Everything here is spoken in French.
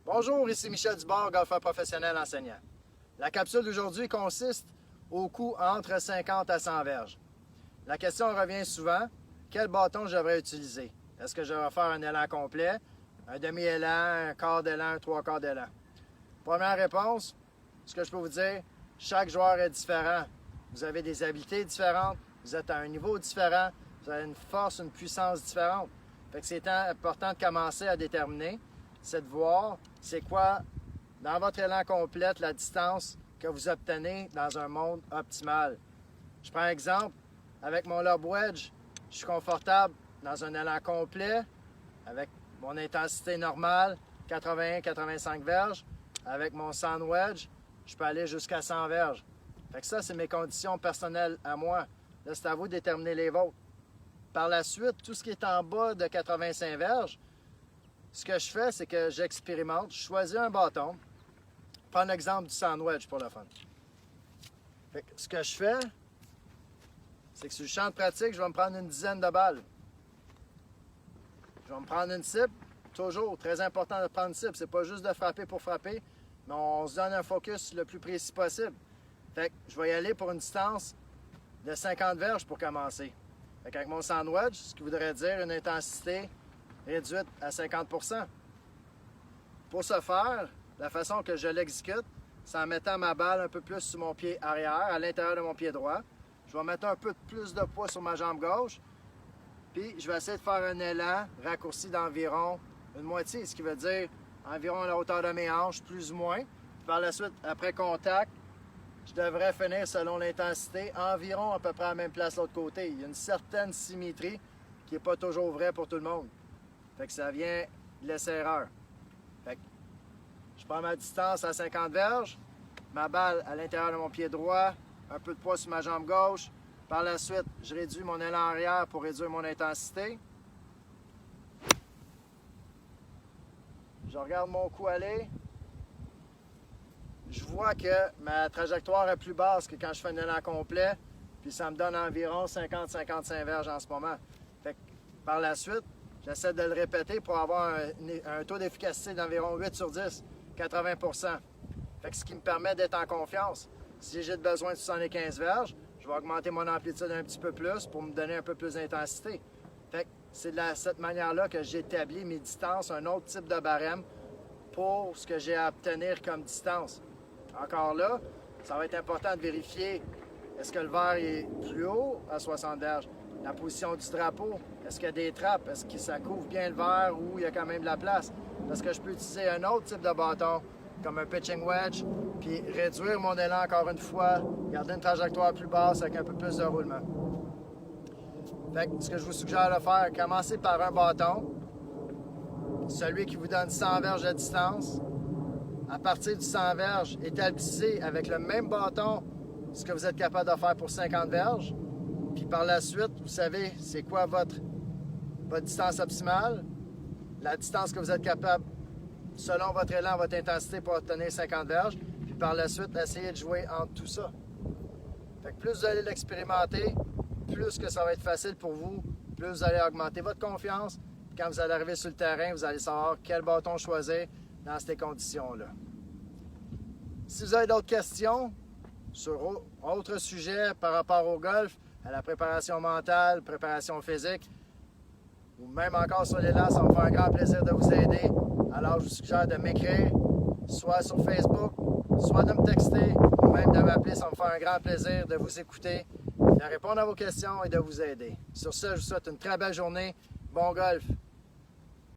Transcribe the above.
Bonjour, ici Michel Dubord, golfeur professionnel enseignant. La capsule d'aujourd'hui consiste au coup entre 50 à 100 verges. La question revient souvent, quel bâton je devrais utiliser? Est-ce que je vais faire un élan complet, un demi-élan, un quart d'élan, un trois quarts d'élan? Première réponse, ce que je peux vous dire, chaque joueur est différent. Vous avez des habiletés différentes, vous êtes à un niveau différent, vous avez une force, une puissance différente. Fait que c'est important de commencer à déterminer, c'est de voir c'est quoi, dans votre élan complet, la distance que vous obtenez dans un monde optimal. Je prends un exemple, avec mon lob wedge, je suis confortable dans un élan complet, avec mon intensité normale, 80-85 verges. Avec mon sand wedge, je peux aller jusqu'à 100 verges. Fait que ça, c'est mes conditions personnelles à moi. Là, c'est à vous de déterminer les vôtres. Par la suite, tout ce qui est en bas de 85 verges, ce que je fais, c'est que j'expérimente. Je choisis un bâton. Je prends l'exemple du sand wedge pour le fun. Fait que ce que je fais, c'est que sur le champ de pratique, je vais me prendre une dizaine de balles. Je vais me prendre une cible. Toujours, très important de prendre une cible. C'est pas juste de frapper pour frapper, mais on se donne un focus le plus précis possible. Fait que je vais y aller pour une distance de 50 verges pour commencer. Fait qu'avec mon sand wedge, ce qui voudrait dire une intensité réduite à 50 %. Pour ce faire, la façon que je l'exécute, c'est en mettant ma balle un peu plus sur mon pied arrière, à l'intérieur de mon pied droit. Je vais mettre un peu plus de poids sur ma jambe gauche. Puis je vais essayer de faire un élan raccourci d'environ une moitié, ce qui veut dire environ à la hauteur de mes hanches, plus ou moins. Puis par la suite, après contact, je devrais finir selon l'intensité, environ à peu près à la même place de l'autre côté. Il y a une certaine symétrie qui n'est pas toujours vraie pour tout le monde. Fait que ça vient de laisser-erreur. Fait que je prends ma distance à 50 verges, ma balle à l'intérieur de mon pied droit, un peu de poids sur ma jambe gauche. Par la suite, je réduis mon élan arrière pour réduire mon intensité. Je regarde mon coup aller. Je vois que ma trajectoire est plus basse que quand je fais un élan complet. Puis ça me donne environ 50-55 verges en ce moment. Fait que par la suite, j'essaie de le répéter pour avoir un taux d'efficacité d'environ 8 sur 10, 80 %. Fait que ce qui me permet d'être en confiance. Si j'ai besoin de 75 verges, je vais augmenter mon amplitude un petit peu plus pour me donner un peu plus d'intensité. Fait que c'est de cette manière-là que j'établis mes distances, un autre type de barème pour ce que j'ai à obtenir comme distance. Encore là, ça va être important de vérifier est-ce que le verre est plus haut à 60 verges, la position du drapeau, est-ce qu'il y a des trappes, est-ce que ça couvre bien le verre ou il y a quand même de la place. Parce que je peux utiliser un autre type de bâton, comme un pitching wedge, puis réduire mon élan encore une fois, garder une trajectoire plus basse avec un peu plus de roulement. Fait que ce que je vous suggère de faire, commencez par un bâton, celui qui vous donne 100 verges de distance. À partir du 100 verges, établissez avec le même bâton ce que vous êtes capable de faire pour 50 verges. Puis par la suite, vous savez c'est quoi votre distance optimale, la distance que vous êtes capable selon votre élan, votre intensité pour obtenir 50 verges. Puis par la suite, essayez de jouer entre tout ça. Fait que plus vous allez l'expérimenter, plus que ça va être facile pour vous, plus vous allez augmenter votre confiance. Puis quand vous allez arriver sur le terrain, vous allez savoir quel bâton choisir dans ces conditions-là. Si vous avez d'autres questions sur autre sujet par rapport au golf, à la préparation mentale, préparation physique, ou même encore sur l'élan, ça va me faire un grand plaisir de vous aider. Alors, je vous suggère de m'écrire, soit sur Facebook, soit de me texter, ou même de m'appeler. Ça va me faire un grand plaisir de vous écouter, de répondre à vos questions et de vous aider. Sur ce, je vous souhaite une très belle journée. Bon golf!